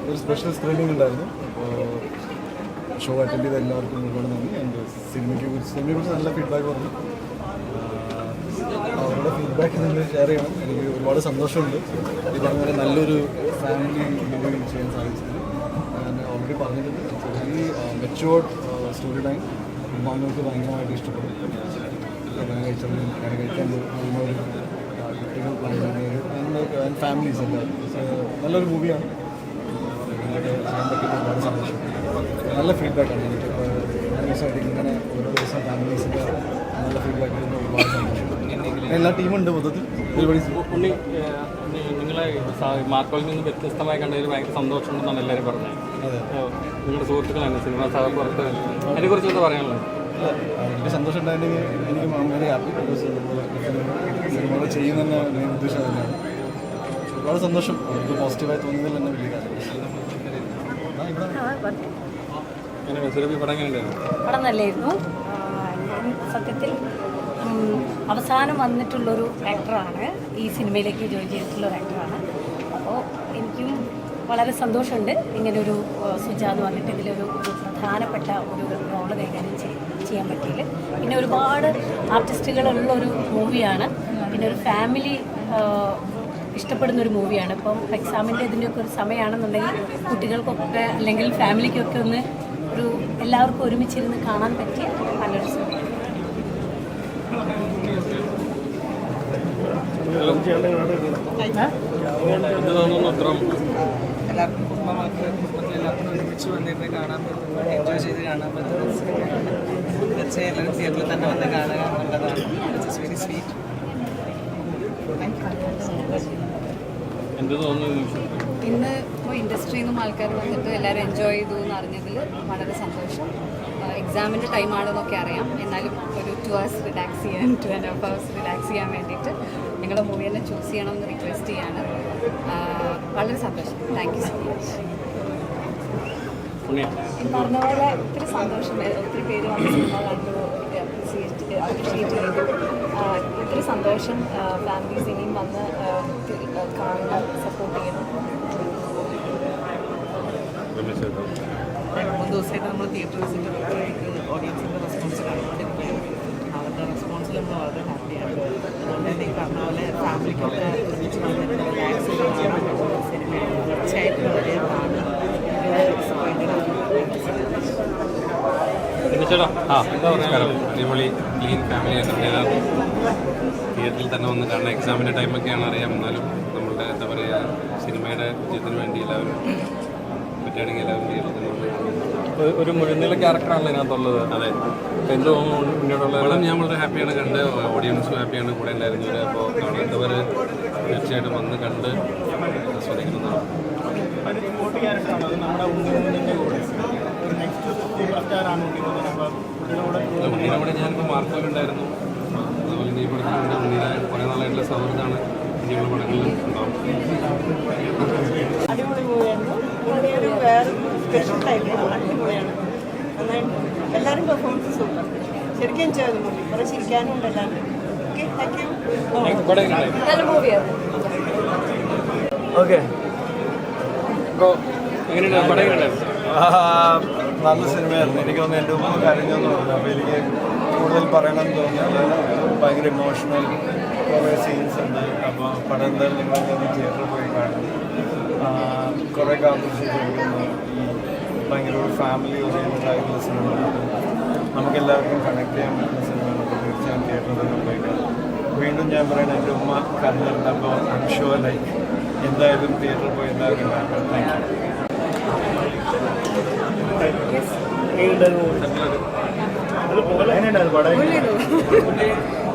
ഒരു special screening ഉണ്ടായിരുന്നു. അപ്പോൾ ഷോ അറ്റൻഡ് ചെയ്ത എല്ലാവർക്കും ഒരുപാട് നന്ദി. എൻ്റെ സിനിമയെക്കുറിച്ച് നല്ല ഫീഡ്ബാക്ക് പറഞ്ഞു. അവരുടെ ഫീഡ്ബാക്ക് നിങ്ങൾ ഷെയർ ചെയ്യണം. എനിക്ക് ഒരുപാട് സന്തോഷമുണ്ട് ഈ പറഞ്ഞ നല്ലൊരു ഫാമിലി മൂവി ചെയ്യാൻ സാധിച്ചത്. ഞാൻ ഓൾറെഡി പറഞ്ഞിട്ടുണ്ട്, വെരി മെച്ചുവേർഡ് സ്റ്റോറി ലൈൻ ഉമ്മാനോർക്ക് ഭയങ്കരമായിട്ട് ഇഷ്ടപ്പെടും. കഴിക്കാൻ കുട്ടികൾ ഫാമിലീസ് എല്ലാവരും നല്ലൊരു മൂവിയാണ്. ചെയ്യാൻ പറ്റിയിട്ട് ഒരുപാട് സന്തോഷം. നല്ല ഫീഡ്ബാക്കാണ് എനിക്ക് ദിവസമായിട്ട് ഇങ്ങനെ ഓരോ ദിവസം ഫാമിലീസിൻ്റെ നല്ല ഫീഡ്ബാക്ക് കിട്ടുന്ന ഒരുപാട് സന്തോഷം. എല്ലാ ടീമുണ്ട് മൊത്തത്തിൽ. ഉണ്ണി, നിങ്ങളെ മാർക്കോയിൽ നിന്ന് വ്യത്യസ്തമായി കണ്ടതിൽ ഭയങ്കര സന്തോഷമുണ്ടെന്നാണ് എല്ലാവരും പറഞ്ഞത്. നിങ്ങളുടെ സുഹൃത്തുക്കളാണ് സിനിമ സഹപ്രവർത്തകർ, അതിനെക്കുറിച്ച് എന്താ പറയാനുള്ളത്? എനിക്ക് സന്തോഷം ഉണ്ടായിട്ടുണ്ടെങ്കിൽ എനിക്ക് വളരെ ഹാപ്പി. സിനിമകൾ ചെയ്യുന്നതന്നെ മെയിൻ ഉദ്ദേശം തന്നെയാണ്. ഒരുപാട് സന്തോഷം. അവർക്ക് പോസിറ്റീവായി തോന്നുന്നതിൽ തന്നെ വലിയ കാര്യം. പടം നല്ലായിരുന്നു. സത്യത്തിൽ അവസാനം വന്നിട്ടുള്ളൊരു ആക്ടറാണ്, ഈ സിനിമയിലേക്ക് ജോയിൻ ചെയ്തിട്ടുള്ളൊരു ആക്ടറാണ്. അപ്പോൾ എനിക്കും വളരെ സന്തോഷമുണ്ട് ഇങ്ങനൊരു സുജാത് വന്നിട്ട് ഇതിലൊരു പ്രധാനപ്പെട്ട ഒരു റോള് കൈകാര്യം ചെയ്യാൻ പറ്റിയില്ല. പിന്നെ ഒരുപാട് ആർട്ടിസ്റ്റുകളുള്ളൊരു മൂവിയാണ്. പിന്നെ ഒരു ഫാമിലി ഇഷ്ടപ്പെടുന്നൊരു മൂവിയാണ്. ഇപ്പം എക്സാമിൻ്റെ ഇതിൻ്റെയൊക്കെ ഒരു സമയമാണെന്നുണ്ടെങ്കിൽ കുട്ടികൾക്കൊക്കെ അല്ലെങ്കിൽ ഫാമിലിക്കൊക്കെ ഒന്ന് ഒരു എല്ലാവർക്കും ഒരുമിച്ചിരുന്ന് കാണാൻ പറ്റിയ നല്ലൊരു സിനിമയാണ്. എല്ലാവർക്കും കുടുംബത്തിലെല്ലാവർക്കും ഒരുമിച്ച് വന്നിരുന്ന് കാണാൻ പറ്റുന്നു, എൻജോയ് ചെയ്ത് കാണാൻ പറ്റുന്ന സിനിമയാണ്. തീർച്ചയായും എല്ലാവരും തിയേറ്ററിൽ തന്നെ വന്ന് കാണുക എന്നുള്ളതാണ്. It's very sweet. ഇന്ന് ഇപ്പോൾ ഇൻഡസ്ട്രിയിൽ നിന്നും ആൾക്കാർ വന്നിട്ട് എല്ലാവരും എൻജോയ് ചെയ്തു എന്ന് അറിഞ്ഞതിൽ വളരെ സന്തോഷം. എക്സാമിൻ്റെ ടൈമാണെന്നൊക്കെ അറിയാം, എന്നാലും ഒരു 2 hours റിലാക്സ് ചെയ്യാൻ 2.5 hours റിലാക്സ് ചെയ്യാൻ വേണ്ടിയിട്ട് നിങ്ങളുടെ മൂവി തന്നെ ചൂസ് ചെയ്യണമെന്ന് റിക്വസ്റ്റ് ചെയ്യാണ്. വളരെ സന്തോഷം. Thank you so much. പറഞ്ഞ പോലെ ഒത്തിരി സന്തോഷം. ഒത്തിരി പേര് വന്ന് സിനിമ കണ്ടു, അപ്രിഷിയേറ്റ് ചെയ്തു. ഒത്തിരി സന്തോഷം. ഫാമിലീസ് ഇനിയും വന്ന് കാണണം, സപ്പോർട്ട് ചെയ്യണം. 3 ദിവസമായിട്ട് നമ്മൾ തിയേറ്റർ വിസിറ്റ് ഓഡിയൻസിൻ്റെ റെസ്പോൺസ് കണ്ടുകൊണ്ടിരിക്കുകയാണ്. അവരുടെ റെസ്പോൺസിൽ നമ്മൾ വളരെ ഹാപ്പിയാണ്. അതുകൊണ്ട് തന്നെ ഈ പറഞ്ഞ പോലെ ഫാമിലിക്കൊക്കെ ഒരുമിച്ച് വന്നിട്ട് റിലാക്സ് ചെയ്ത് കാണാൻ പറ്റുന്ന സിനിമയാണ്. തീർച്ചയായിട്ടും വളരെ അടിപൊളി ക്ലീൻ ഫാമിലി ആയിട്ട് തിയേറ്ററിൽ തന്നെ വന്ന് കാണണം. എക്സാമിൻ്റെ ടൈമൊക്കെയാണ് അറിയാം, എന്നാലും നമ്മളുടെ എന്താ പറയുക സിനിമയുടെ വിജയത്തിന് വേണ്ടി എല്ലാവരും പറ്റുകയാണെങ്കിൽ എല്ലാവരും തിയേറ്ററിൽ തന്നെ വന്ന് കാണണം. ഒരു മുഴുനില ക്യാരക്ടറാണല്ലോ ഇതിനകത്തുള്ളത്. അതെ, എന്ത് തോന്നുന്നു മുന്നോട്ടുള്ള? ഞാൻ വളരെ ഹാപ്പിയാണ്, കണ്ട് ഓഡിയൻസും ഹാപ്പിയാണ്, കൂടെ എല്ലാവരും വരെ. അപ്പോൾ കാണാത്തവർ തീർച്ചയായിട്ടും വന്ന് കണ്ട് ആസ്വദിക്കുന്നതാണ്. ഉണ്ണിയുടെ കൂടെ ഞാനിപ്പോൾ മാർക്കോയിലുണ്ടായിരുന്നു. അതുപോലെ ഈ പടത്തിലുണ്ട്. ഉണ്ണിയുടെ കുറേ നാളായിട്ടുള്ള സൗഹൃദമാണ് ഇനിയുള്ള പടങ്ങളിൽ ഉണ്ടാവും. അടിപൊളി മൂവിയായിരുന്നു. ഒരു വേറെ സ്പെഷ്യൽ ടൈപ്പാണ്. അടിപൊളിയാണ്, നന്നായിട്ട് എല്ലാവരും പെർഫോമൻസ് സൂപ്പർ. ശരിക്കും എൻജോയ് ചെയ്തു മൂവി. കുറേ ചിരിക്കാനും ഉണ്ട് എല്ലാവരും. Okay, thank you. നല്ല മൂവിയാണ്. ഓക്കെ, നല്ല സിനിമയായിരുന്നു. എനിക്ക് തോന്നുന്നു എൻ്റെ ഉമ്മ കരഞ്ഞെന്ന് പറഞ്ഞു. അപ്പോൾ എനിക്ക് കൂടുതൽ പറയണമെന്ന് തോന്നിയാൽ ഭയങ്കര ഇമോഷണൽ കുറേ സീൻസ് ഉണ്ട്. അപ്പോൾ പടം എന്തായാലും നിങ്ങളൊന്ന് തിയേറ്ററിൽ പോയി കാണും. കുറേ കാത്തിരിക്കുന്നു. ഈ ഭയങ്കര ഒരു ഫാമിലി ഓറിയൻറ്റഡ് ആയിട്ടുള്ള സിനിമയാണ്. നമുക്കെല്ലാവർക്കും കണക്ട് ചെയ്യാൻ പറ്റുന്ന സിനിമയാണ്. തീർച്ചയായും തിയേറ്ററിൽ തന്നെ പോയി കാണും. വീണ്ടും ഞാൻ പറയണത് എൻ്റെ ഉമ്മ കരഞ്ഞിട്ടുണ്ട്. അപ്പോൾ ഐ എം ഷുവർ ലൈക്ക് എന്തായാലും തിയേറ്ററിൽ പോയി എല്ലാവർക്കും കാണാം. Thank you.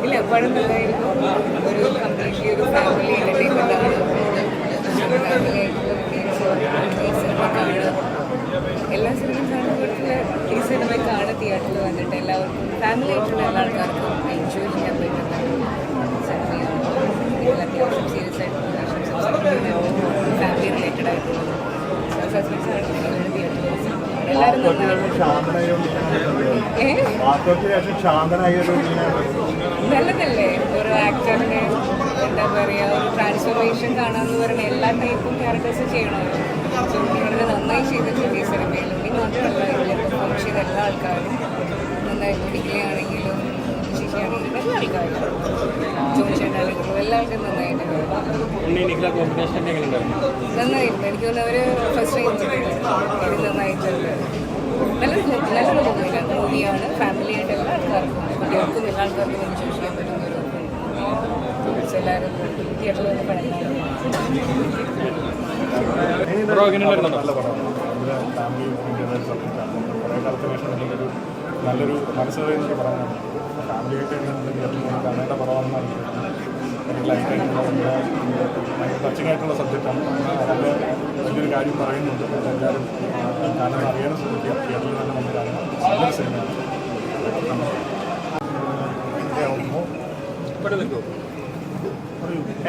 ഇല്ല, പടം നല്ലതായിരുന്നു. ഒരു കംപ്ലീറ്റ്ലി ഒരു ഫാമിലി എൻ്റർടൈൻമെൻ്റാണ്. എല്ലാ സിനിമയും കാണുമ്പോഴത്തിൽ ഈ സിനിമ കാണുക തിയേറ്ററിൽ വന്നിട്ട് എല്ലാവർക്കും ഫാമിലി ആയിട്ടുള്ള എല്ലാ ആൾക്കാർക്കും എൻജോയ് ചെയ്യാൻ പറ്റുന്ന സിനിമയാണ്. ഇതിൽ അത്യാവശ്യം സീരിയസ് ആയിട്ടുള്ള ഫാമിലി റിലേറ്റഡ് ആയിട്ടുള്ളത് സസ്പെൻസ് ആയിട്ടുള്ള തിയേറ്ററിൽ എല്ലാവരും നല്ലതല്ലേ ഒരു ആക്ടറിന് എന്താ പറയുക ഒരു ട്രാൻസ്ഫോർമേഷൻ കാണാമെന്ന് പറയുന്നത് എല്ലാ ടൈപ്പും ക്യാരക്ടേഴ്സും ചെയ്യണമല്ലോ. എല്ലാവർക്കും നന്നായിട്ടുണ്ട്. ഉണ്ണി നിഖില കോമ്പിനേഷൻ ഒക്കെ എങ്ങനെയുണ്ടായിരുന്നു? നന്നായിട്ടുണ്ട്. എനിക്ക് തോന്നുന്നു അവർ ഫസ്റ്റ് റേഞ്ച് നന്നായിട്ടുണ്ട്. നല്ലൊരു മൂവിയാണ്. ഫാമിലി ആയിട്ട് എല്ലാ ആൾക്കാർക്കും കുട്ടികൾക്കും എല്ലാ ആൾക്കാർക്കും എൻജോയ് ചെയ്യാൻ പറ്റുന്ന ഒരു എല്ലാവരും തിയേറ്ററിൽ നിന്ന് പഠിക്കുന്നത്. ബ്രോ എങ്ങനെയുണ്ടായിരുന്നു? നല്ല പടമാണ്. നമ്മുടെ ഫാമിലി ഓറിയൻറ്റഡ് സബ്ജക്റ്റാണ്. കുറേ കാലത്തിന് ശേഷം നല്ലൊരു മനസ്സിലൊരു പടമാണ്. ഫാമിലി ആയിട്ട് തിയേറ്ററിൽ കാണേണ്ട പടമാണെന്നാണ് എനിക്ക് ലൈറ്റായിട്ടുള്ള ഭയങ്കര ടച്ചിങ് ആയിട്ടുള്ള സബ്ജക്റ്റാണ്. അതിൻ്റെ വലിയൊരു കാര്യം പറയുന്നുണ്ട്. അതെല്ലാവരും കാണാൻ അറിയാനും ശ്രമിക്കുക. തിയേറ്ററിൽ തന്നെ നമ്മൾ കാണുന്ന നല്ലൊരു സിനിമയാണ്.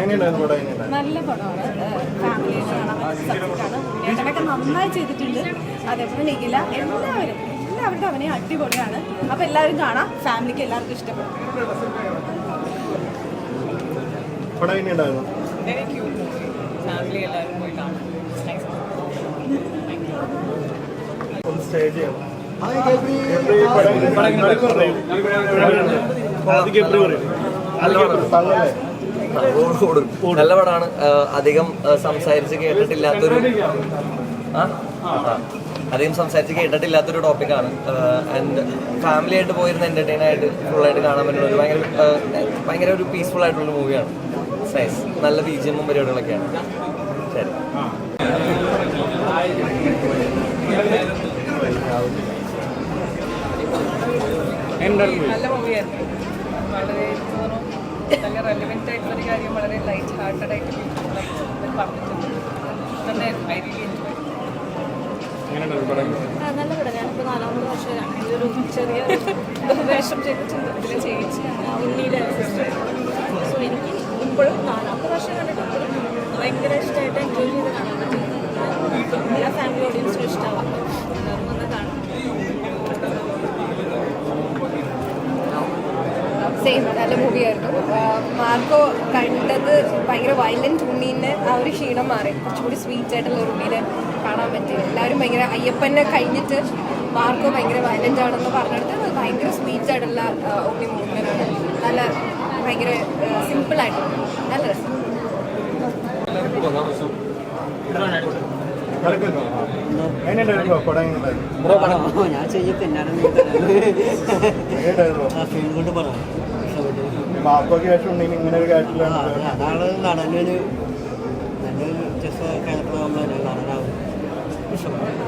എങ്ങനെയുണ്ടായിരുന്നു പടം? എങ്ങനെയുണ്ടായിരുന്നു? നല്ല പടമാണ്. ഫാമിലിയിൽ കാണാൻ പറ്റിയ സബ്ജക്റ്റാണ്. ഏട്ടനൊക്കെ നന്നായി ചെയ്തിട്ടുണ്ട്. അതേപോലെ നിഖില എല്ലാവരുടെ അവനെ അടിപൊളിയാണ്. അപ്പോൾ എല്ലാവരും കാണാം. ഫാമിലിക്ക് എല്ലാവർക്കും ഇഷ്ടപ്പെടും. പടം എങ്ങനെയുണ്ടായിരുന്നു? Very cute movie. ഫാമിലി എല്ലാവരും പോയി കാണും. ഒന്ന് സ്റ്റേ ചെയ്യാം. നല്ല പടമാണ്. അധികം സംസാരിച്ച് കേട്ടിട്ടില്ലാത്തൊരു ടോപ്പിക്കാണ്. ആൻഡ് ഫാമിലി ആയിട്ട് പോയിരുന്ന എൻ്റർടൈൻ ആയിട്ട് ഫുള്ളായിട്ട് കാണാൻ പറ്റുന്ന ഒരു ഭയങ്കര ഒരു പീസ്ഫുൾ ആയിട്ടുള്ളൊരു മൂവിയാണ്. നൈസ്. നല്ല ബിജിഎമ്മും പരിപാടികളൊക്കെയാണ്. ശരി. നല്ല മൂവിയായിരുന്നു. വളരെ നല്ല റെലവെൻ്റ് ആയിട്ടുള്ളൊരു കാര്യം വളരെ ലൈറ്റ് ഹാർട്ടഡ് ആയിട്ട് പറഞ്ഞിട്ടുണ്ട്. നന്നായിരുന്നു. I really enjoy. എങ്ങനെയുണ്ടായിരുന്നു പടം? നല്ല പടം. ഞാനിപ്പോൾ 4ാമത്തെ വർഷമാണ്. ഇതൊരു ചെറിയ വേഷം ചെയ്തിട്ടുണ്ട്. ഇതിൽ ചേച്ചിയാണ് ഉണ്ണിയുടെ സിസ്റ്റർ. സോ എനിക്ക് ഇപ്പോഴും 4ാമത്തെ വർഷം കണ്ടിട്ട് ഭയങ്കര ഇഷ്ടമായിട്ട് എൻജോയ് ചെയ്ത് കാണാൻ പറ്റും. എല്ലാ ഫാമിലി ഓഡിയൻസിനും ഇഷ്ടമാവാം. എല്ലാവരും വന്ന് കാണാം. സെയിം നല്ല മൂവിയായിരുന്നു. മാർക്കോ കണ്ടത് ഭയങ്കര വയലൻറ്റ് ഉണ്ണീൻ്റെ ആ ഒരു ക്ഷീണം മാറി കുറച്ചുകൂടി സ്വീറ്റ് ആയിട്ടുള്ള ഒരു ഉണ്ണീനെ കാണാൻ പറ്റി. എല്ലാവരും ഭയങ്കര അയ്യപ്പനെ കഴിഞ്ഞിട്ട് മാർക്കോ ഭയങ്കര വയലൻ്റ് ആണെന്ന് പറഞ്ഞെടുത്ത് ഭയങ്കര സ്വീറ്റ് ആയിട്ടുള്ള ഉണ്ണി മൂവ്മെൻ്റാണ്. നല്ല ഭയങ്കര സിമ്പിളായിട്ടുള്ള നല്ല രസം. എങ്ങനെയുണ്ടായിരുന്നു പടം? എങ്ങനെയുണ്ടായിരുന്നു? ഞാൻ ചെയ്യത്തിന്നാണ് ഫീൽ കൊണ്ട് പറയാം. മാർക്കോയ്ക്ക് ശേഷം ഉണ്ടെങ്കിൽ ഇങ്ങനെ ഒരു കാര്യത്തിലാണ്. അതാണ് നടനൊരു നല്ലൊരു വ്യത്യസ്ത ക്യാരക്ടർ നമ്മൾ നടനാവും ഇഷ്ടപ്പെടും.